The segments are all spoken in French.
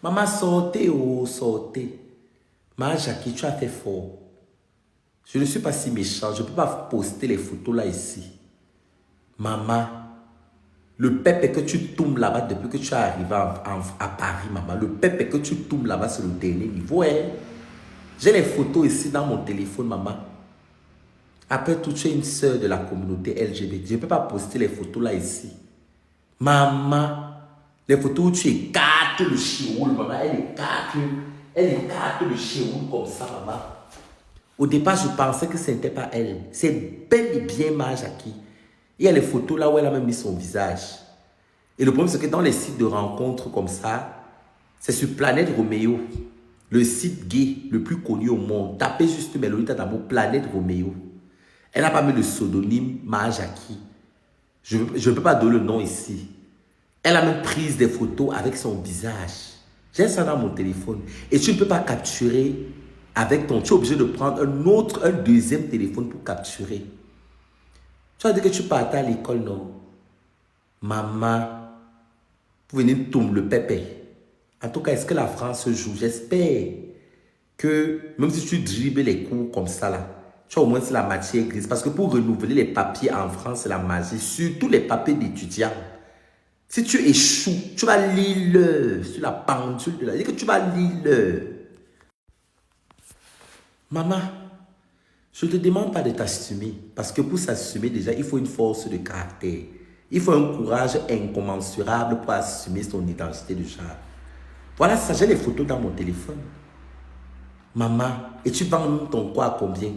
Maman, sortez, oh, sortez. Maman Jackie, tu as fait fort. Je ne suis pas si méchant. Je ne peux pas poster les photos là, ici. Maman, le pépé que tu tombes là-bas depuis que tu es arrivé à Paris, maman. Le pépé que tu tombes là-bas, c'est le dernier niveau. Hein? J'ai les photos ici dans mon téléphone, maman. Après tout, tu es une sœur de la communauté LGBT. Je ne peux pas poster les photos là, ici. Maman, les photos où tu écartes le chioul, maman. Elle écarte le chioul comme ça, maman. Au départ, je pensais que ce n'était pas elle. C'est bel et bien ma Jackie. Il y a les photos là où elle a même mis son visage. Et le problème, c'est que dans les sites de rencontres comme ça, c'est sur Planète Roméo, le site gay le plus connu au monde. Tapez juste Mélodie Tadamo, Planète Roméo. Elle n'a pas mis le pseudonyme Ma Jackie. Je ne peux pas donner le nom ici. Elle a même pris des photos avec son visage. J'ai ça dans mon téléphone. Et tu ne peux pas capturer avec ton... Tu es obligé de prendre un deuxième téléphone pour capturer. Tu as dit que tu partais à l'école, non? Maman, vous venez de tomber le pépé. En tout cas, est-ce que la France joue? J'espère que même si tu dribbles les cours comme ça, là, tu as au moins la matière grise. Parce que pour renouveler les papiers en France, c'est la magie. Surtout les papiers d'étudiants. Si tu échoues, tu vas lire sur la pendule de la... Dis que tu vas lire. Maman, je ne te demande pas de t'assumer. Parce que pour s'assumer, déjà, il faut une force de caractère. Il faut un courage incommensurable pour assumer son identité de genre. Voilà ça, j'ai les photos dans mon téléphone. Maman, et tu vends ton quoi à combien?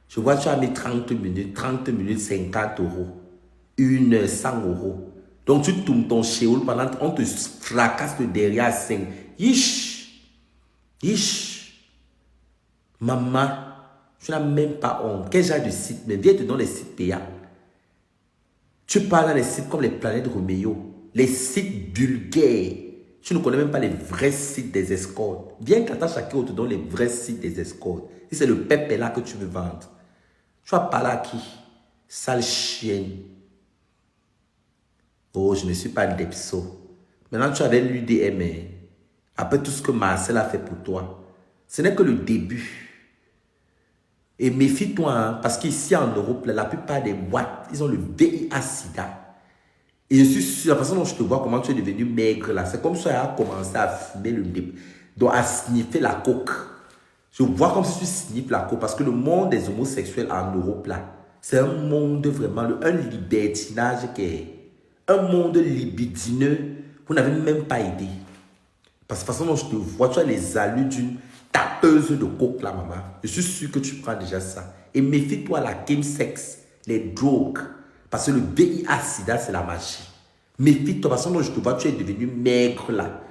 Je vois que tu as mis 30 minutes 50 euros. 1 heure 100 euros. Donc tu tournes ton chéoul pendant on te fracasse de derrière à 5. Yish! Yish! Maman, tu n'as même pas honte. Quel genre de site? Mais viens te donner les sites payants. Tu parles dans les sites comme les Planètes Roméo, les sites vulgaires. Tu ne connais même pas les vrais sites des escortes. Viens qu'à chacun te donne les vrais sites des escortes. Si c'est le pépé là que tu veux vendre. Tu vas parler à qui? Sale chienne. Oh, je ne suis pas Depso. Maintenant, tu avais l'UDM. Après tout ce que Marcel a fait pour toi. Ce n'est que le début. Et méfie-toi, hein, parce qu'ici en Europe, la plupart des boîtes, ils ont le VIH-Sida. Et je suis sûr, la façon dont je te vois, comment tu es devenu maigre là, c'est comme si tu as commencé à fumer le nez, donc à sniffer la coke. Je vois comme si tu sniffes la coke, parce que le monde des homosexuels en Europe là, c'est un monde vraiment, un libertinage qui est un monde libidineux. Vous n'avez même pas idée. Parce que la façon dont je te vois, tu as les allures d'une tapeuse de coke là, maman. Je suis sûr que tu prends déjà ça. Et méfie-toi la chemsex, les drogues. Parce que le VIH-Sida, c'est la magie. Méfie-toi, de la façon dont je te vois, tu es devenu maigre là.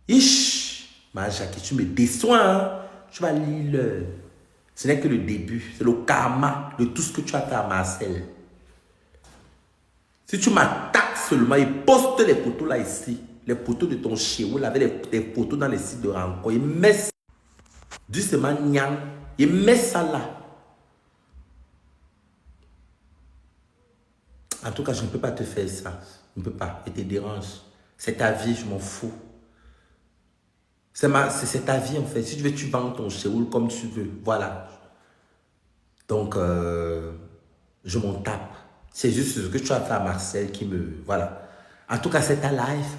Ish, ma Jackie, tu me déçois, hein? Tu vas lire. Ce n'est que le début. C'est le karma de tout ce que tu as fait à Marcel. Si tu m'attaques seulement et poste les photos là ici, les photos de ton chéou, avec les photos dans les sites de rencontre, il met ça, doucement, il met ça là. En tout cas, je ne peux pas te faire ça. Je ne peux pas. Et te dérange. C'est ta vie, je m'en fous. C'est ta vie en fait. Si tu veux, tu vends ton chéoul comme tu veux. Voilà. Donc, je m'en tape. C'est juste ce que tu as fait à Marcel qui me... Voilà. En tout cas, c'est ta life.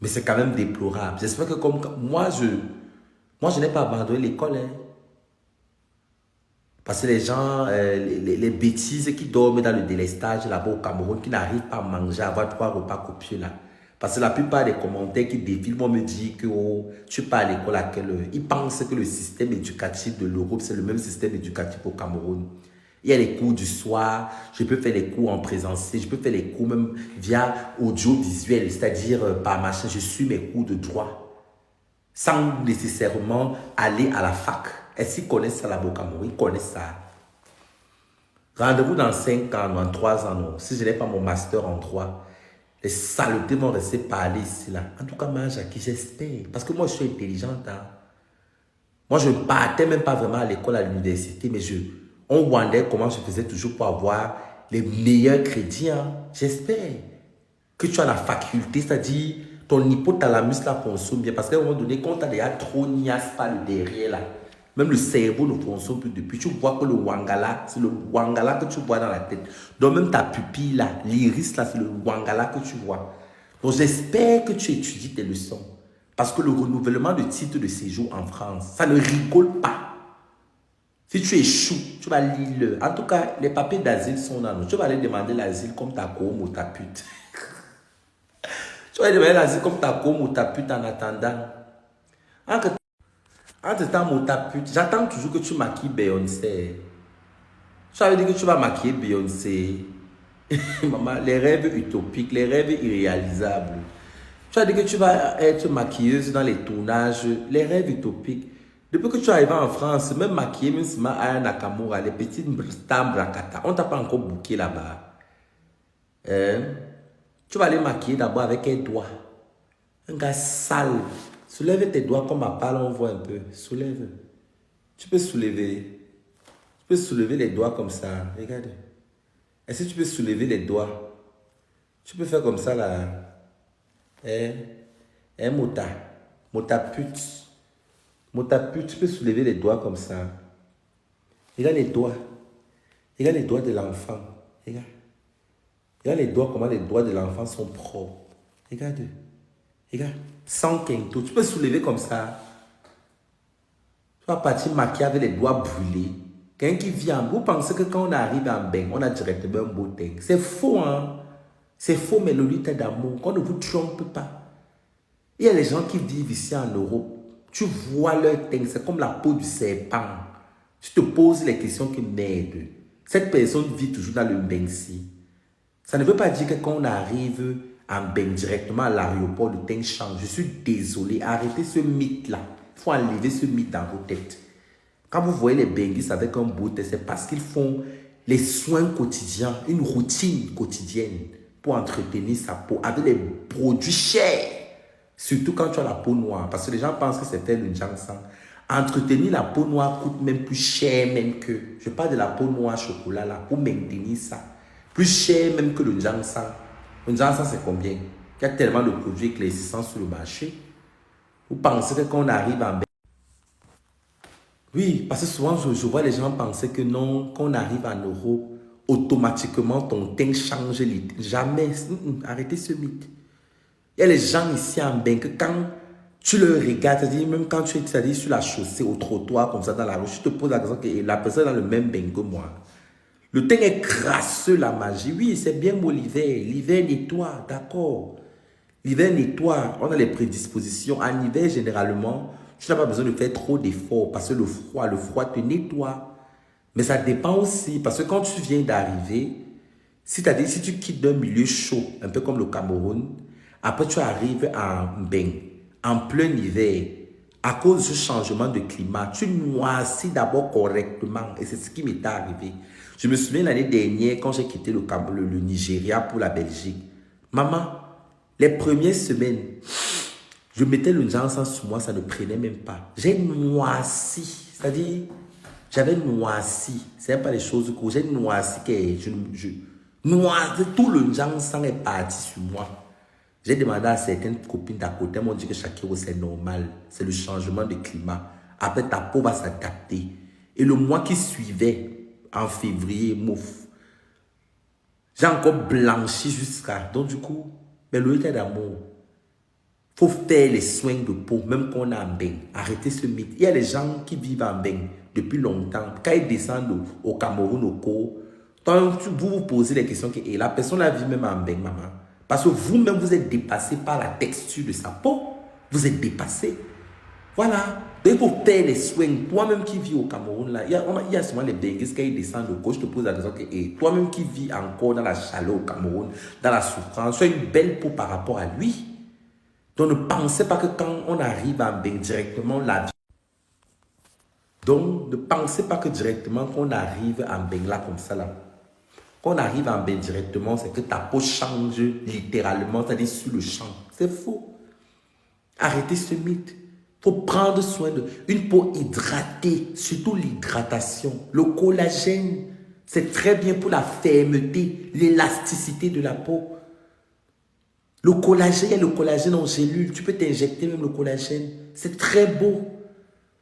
Mais c'est quand même déplorable. J'espère que comme... Moi, je n'ai pas abandonné l'école. Hein. Parce que les gens, les bêtises qui dorment dans le délestage là-bas au Cameroun, qui n'arrivent pas à manger, à avoir 3 repas copieux là. Parce que la plupart des commentaires qui défilent vont me dire que oh, tu pars à l'école à quelle heure. Ils pensent que le système éducatif de l'Europe, c'est le même système éducatif au Cameroun. Il y a les cours du soir, je peux faire les cours en présentiel, je peux faire les cours même via audiovisuel, c'est-à-dire par machin, je suis mes cours de droit. Sans nécessairement aller à la fac. Est-ce qu'ils connaissent ça là-bas au Cameroun? Ils connaissent ça. Rendez-vous dans 5 ans, dans 3 ans, non. Si je n'ai pas mon master en droit, les saletés vont rester parler ici, là. En tout cas, moi, Jackie, j'espère. Parce que moi, je suis intelligente. Hein. Moi, je ne partais même pas vraiment à l'école, à l'université, mais on wondait comment je faisais toujours pour avoir les meilleurs crédits. Hein. J'espère que tu as la faculté, c'est-à-dire ton hypothalamus la consomme bien. Parce qu'à un moment donné, quand tu as déjà trop niasse par le derrière là, même le cerveau ne consomme plus depuis. Tu vois que le wangala, c'est le wangala que tu vois dans la tête. Donc même ta pupille là, l'iris là, c'est le wangala que tu vois. Donc j'espère que tu étudies tes leçons. Parce que le renouvellement de titre de séjour en France, ça ne rigole pas. Si tu échoues, tu vas lire. En tout cas, les papiers d'asile sont là. Tu vas aller demander l'asile comme ta com ou ta pute. Tu vas aller demander l'asile comme ta com ou ta pute en attendant. Entre-temps, mon ta pute, j'attends toujours que tu maquilles Beyoncé. Tu avais dit que tu vas maquiller Beyoncé. Maman, les rêves utopiques, les rêves irréalisables. Tu as dit que tu vas être maquilleuse dans les tournages, les rêves utopiques. Depuis que tu es arrivé en France, même maquillée, même si Aya Nakamura, les petites stars Brakata, on ne t'a pas encore booké là-bas. Hein? Tu vas aller maquiller d'abord avec un doigt. Un gars sale. Soulève tes doigts comme ma parle, on voit un peu. Soulève. Tu peux soulever. Tu peux soulever les doigts comme ça. Regarde. Est-ce que tu peux soulever les doigts? Tu peux faire comme ça là. Mota. Mota pute. Mota pute, tu peux soulever les doigts comme ça. Regarde les doigts. Regarde les doigts de l'enfant. Regarde. Regarde les doigts, comment les doigts de l'enfant sont propres. Regarde. Regarde. Sans quinto. Tu peux soulever comme ça. Tu vas partir maquiller avec les doigts brûlés. Quelqu'un qui vient, vous pensez que quand on arrive en bain, on a directement un beau teint. C'est faux, hein. C'est faux, mais le lutte d'amour, qu'on ne vous trompe pas. Il y a les gens qui vivent ici en Europe. Tu vois leur teint, c'est comme la peau du serpent. Tu te poses les questions qui m'aident. Cette personne vit toujours dans le Bensi. Ça ne veut pas dire que quand on arrive en bain directement à l'aéroport, le teint change. Je suis désolé, arrêtez ce mythe-là. Il faut enlever ce mythe dans vos têtes. Quand vous voyez les Benguis avec un beau teint, c'est parce qu'ils font les soins quotidiens, une routine quotidienne pour entretenir sa peau avec des produits chers. Surtout quand tu as la peau noire. Parce que les gens pensent que c'est faire le ginseng. Entretenir la peau noire coûte même plus cher même que... Je parle de la peau noire chocolat là, pour maintenir ça. Plus cher même que le ginseng. Le ginseng c'est combien? Il y a tellement de produits éclaircissants sur le marché. Vous pensez que quand on arrive en... Oui, parce que souvent je vois les gens penser que non, quand on arrive en Europe, automatiquement ton teint change. Jamais. Arrêtez ce mythe. Il y a les gens ici en bain que quand tu le regardes, c'est-à-dire même quand tu es sur la chaussée, au trottoir, comme ça dans la rue, tu te poses la question que la personne est dans le même bain que moi. Le teint est crasseux, la magie. Oui, c'est bien beau l'hiver. L'hiver nettoie, d'accord. L'hiver nettoie, on a les prédispositions. En hiver, généralement, tu n'as pas besoin de faire trop d'efforts parce que le froid te nettoie. Mais ça dépend aussi, parce que quand tu viens d'arriver, c'est-à-dire si tu quittes d'un milieu chaud, un peu comme le Cameroun, après tu arrives en bain, en plein hiver, à cause de ce changement de climat, tu noircis d'abord correctement. Et c'est ce qui m'est arrivé. Je me souviens l'année dernière, quand j'ai quitté le Nigeria pour la Belgique. Maman, les premières semaines, je mettais le ginseng sur moi, ça ne prenait même pas. J'ai noirci, c'est-à-dire, j'avais noirci. Ce n'est pas les choses que j'ai noirci, noirci, tout le ginseng est parti sur moi. J'ai demandé à certaines copines d'à côté, elles m'ont dit que Shakiro, c'est normal. C'est le changement de climat. Après, ta peau va s'adapter. Et le mois qui suivait, en février, mouf, j'ai encore blanchi jusqu'à... Donc, du coup, mais le état d'amour, il faut faire les soins de peau, même quand on est en bain. Arrêtez ce mythe. Il y a des gens qui vivent en bain depuis longtemps. Quand ils descendent au Cameroun, au Congo, vous vous posez les questions et la personne la vit même en bain, maman. Parce que vous-même, vous êtes dépassé par la texture de sa peau. Vous êtes dépassé. Voilà. Donc, il faut faire les soins. Toi-même qui vis au Cameroun, là, il y a souvent les Benguis qui descendent au gauche. Je te pose la question. Et toi-même qui vis encore dans la chaleur au Cameroun, dans la souffrance, tu as une belle peau par rapport à lui. Donc, ne pensez pas que quand on arrive en bain directement, la vie. Donc, ne pensez pas que directement qu'on arrive en bain là, comme ça, là. Quand on arrive en bain directement, c'est que ta peau change littéralement, c'est-à-dire sur le champ. C'est faux. Arrêtez ce mythe. Il faut prendre soin d'une peau hydratée, surtout l'hydratation. Le collagène, c'est très bien pour la fermeté, l'élasticité de la peau. Le collagène, il y a le collagène en gélule. Tu peux t'injecter même le collagène. C'est très beau.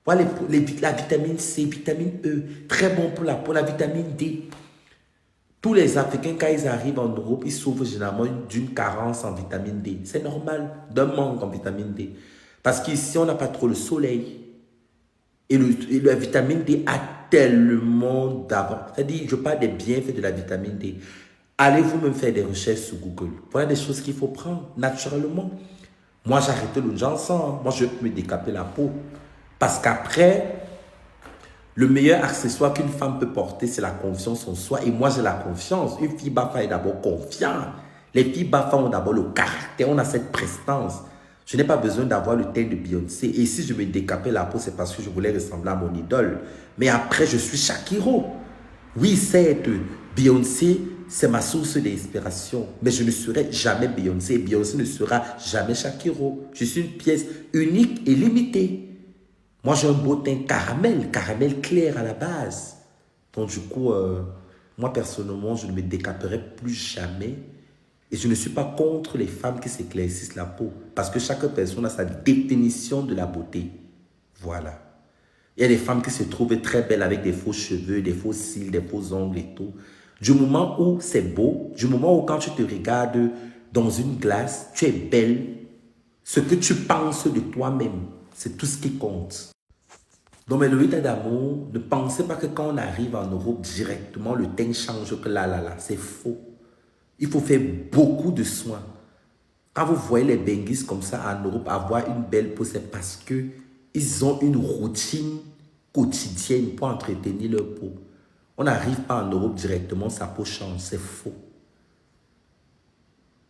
Voilà la vitamine C, vitamine E. Très bon pour la peau. La vitamine D. Tous les Africains, quand ils arrivent en Europe, ils souffrent généralement d'une carence en vitamine D. C'est normal, d'un manque en vitamine D. Parce qu'ici, on n'a pas trop le soleil. Et la vitamine D a tellement d'avant. C'est-à-dire, je parle des bienfaits de la vitamine D. Allez vous-même faire des recherches sur Google. Voilà des choses qu'il faut prendre naturellement. Moi, j'ai arrêté le ginseng. Moi, je peux me décaper la peau. Parce qu'après, le meilleur accessoire qu'une femme peut porter, c'est la confiance en soi. Et moi, j'ai la confiance. Une fille Bafa est d'abord confiante. Les filles Bafa ont d'abord le caractère. On a cette prestance. Je n'ai pas besoin d'avoir le teint de Beyoncé. Et si je me décapais la peau, c'est parce que je voulais ressembler à mon idole. Mais après, je suis Shakiro. Oui, certes, Beyoncé, c'est ma source d'inspiration. Mais je ne serai jamais Beyoncé. Beyoncé ne sera jamais Shakiro. Je suis une pièce unique et limitée. Moi, j'ai un beau teint caramel, caramel clair à la base. Donc, du coup, moi, personnellement, je ne me décaperai plus jamais. Et je ne suis pas contre les femmes qui s'éclaircissent la peau. Parce que chaque personne a sa définition de la beauté. Voilà. Il y a des femmes qui se trouvent très belles avec des faux cheveux, des faux cils, des faux ongles et tout. Du moment où c'est beau, du moment où quand tu te regardes dans une glace, tu es belle, ce que tu penses de toi-même, c'est tout ce qui compte. Donc, mais le état d'amour, ne pensez pas que quand on arrive en Europe directement, le teint change que là, c'est faux. Il faut faire beaucoup de soins. Quand vous voyez les benguis comme ça en Europe avoir une belle peau, c'est parce que ils ont une routine quotidienne pour entretenir leur peau. On n'arrive pas en Europe directement, sa peau change, c'est faux.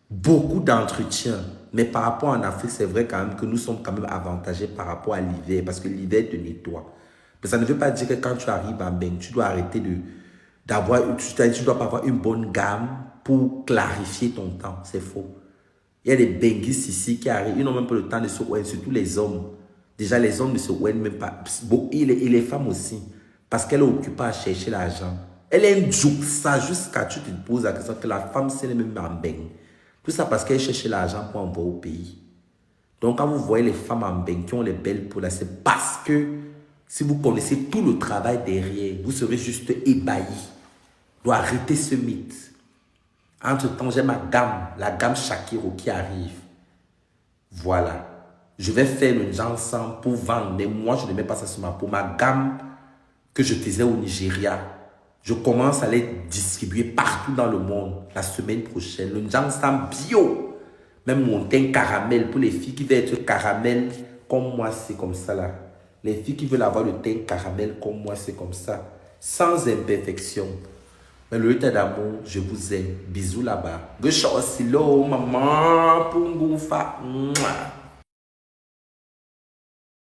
Beaucoup d'entretien, mais par rapport en Afrique, c'est vrai quand même que nous sommes quand même avantagés par rapport à l'hiver, parce que l'hiver te nettoie. Mais ça ne veut pas dire que quand tu arrives en Beng, tu dois arrêter tu dois pas avoir une bonne gamme pour clarifier ton temps, c'est faux. Il y a des benguis ici qui arrivent, ils n'ont même pas le temps de se oindre, surtout les hommes. Déjà, les hommes ne se oignent même pas. Bon, et les femmes aussi, parce qu'elle est occupée à chercher l'argent. Elle aime ça jusqu'à tu te poses la question que la femme, c'est même en beng. Tout ça parce qu'elle cherche l'argent pour envoyer au pays. Donc, quand vous voyez les femmes en beng qui ont les belles peaux là, c'est parce que si vous connaissez tout le travail derrière, vous serez juste ébahi. Vous doit arrêter ce mythe. Entre-temps, j'ai ma gamme, la gamme Shakiro qui arrive. Voilà. Je vais faire le ginseng pour vendre. Mais moi, je ne mets pas ça sur ma peau. Ma gamme que je faisais au Nigeria, je commence à les distribuer partout dans le monde la semaine prochaine. Le ginseng bio. Même mon teint caramel pour les filles qui veulent être caramel comme moi, c'est comme ça là. Les filles qui veulent avoir le teint caramel comme moi, c'est comme ça. Sans imperfection. Mais le état d'amour, je vous aime. Bisous là-bas. Maman, Pungufa.